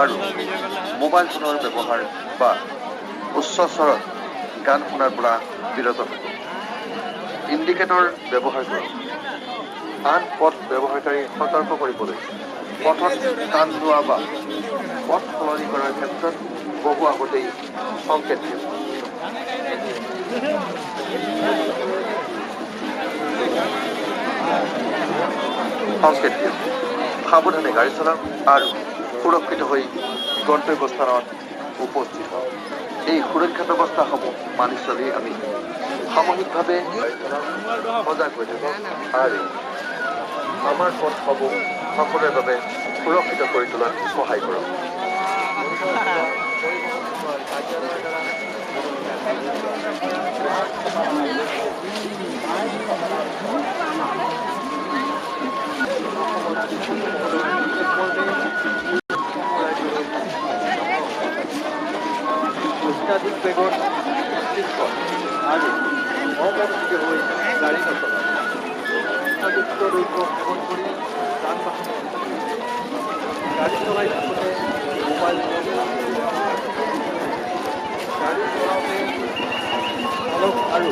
আৰু মোবাইল ফোনৰ ব্যৱহাৰ বা উচ্চ স্বৰত গান শুনাৰ পৰা বিৰত থাকক। ইণ্ডিকেটৰ ব্যৱহাৰ কৰক। আন পথ ব্যৱহাৰকাৰী সতৰ্ক কৰিবলৈ পথত টান লোৱা বা পথ সলনি কৰাৰ ক্ষেত্ৰত বহু আগতেই সংকেত দিয়ক। সাৱধানে গাড়ী চলাওক আৰু সুৰক্ষিত হৈ গন্তব্যস্থানত উপস্থিত হওক। এই সুৰক্ষা ব্যৱস্থাসমূহ মানি চলি আমি সামূহিকভাৱে সজাগ হৈ থাকক আৰু আমাৰ পথসমূহ সকলোৰে বাবে সুৰক্ষিত কৰি তোলাত সহায় কৰক। অত্যাধিক বেগত আৰু অমনোযোগী হৈ গাড়ী নচলাব। নিৰ্ধাৰিত দৈৰ্ঘ্য সেৱন কৰি যান বাহন গাড়ী চলাই থাকোঁতে মোবাইল ফোন গাড়ী চলাওঁতে চালক আৰু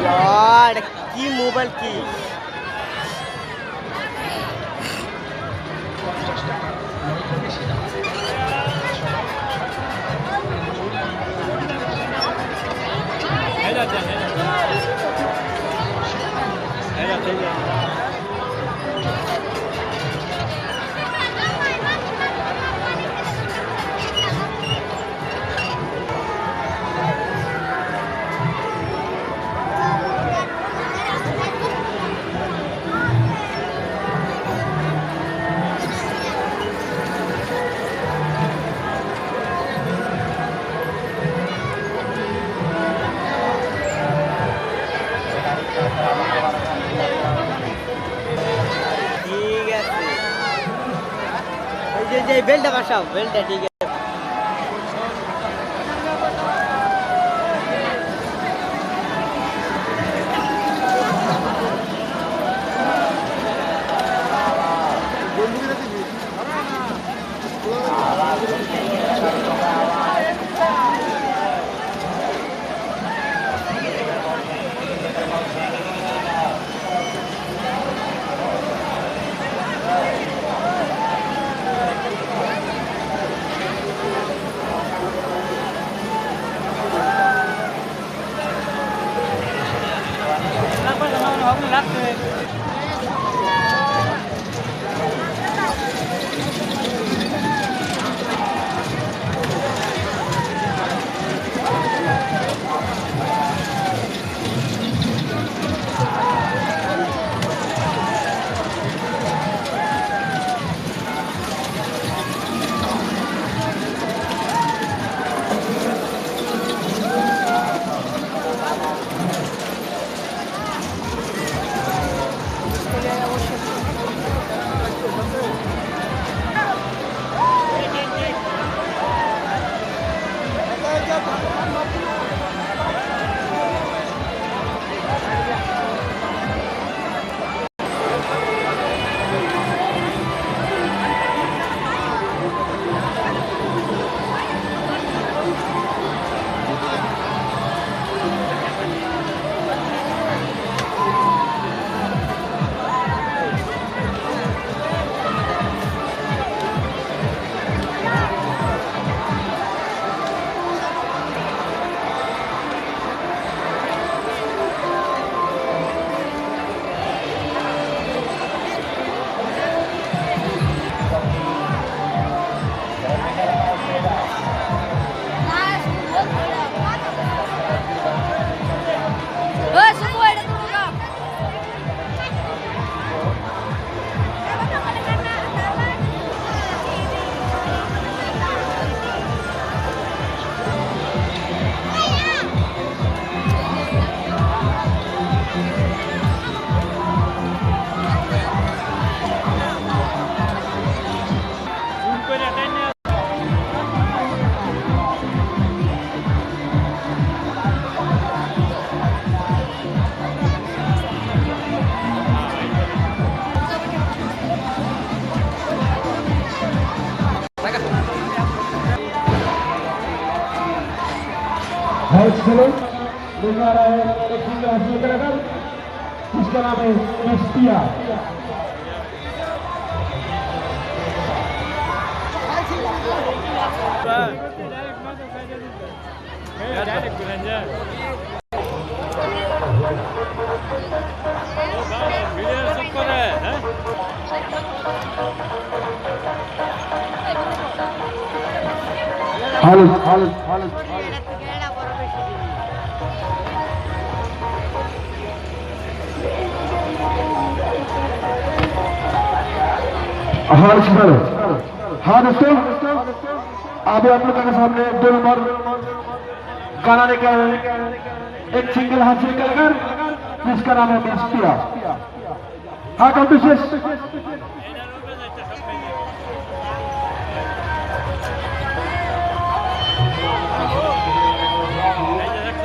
यार की मोबाइल की बेल्ट बसाओ बेल्ट ठीक है मिलना रहा है एक सुंदर हासिल करेगा जिसका नाम है एसपिया हाँ दोस्तों अभी आप लोगों के सामने 2 नंबर गाना लेकर एक सिंगल हासिल कर जिसका नाम है एसपिया हाँ कब विशेष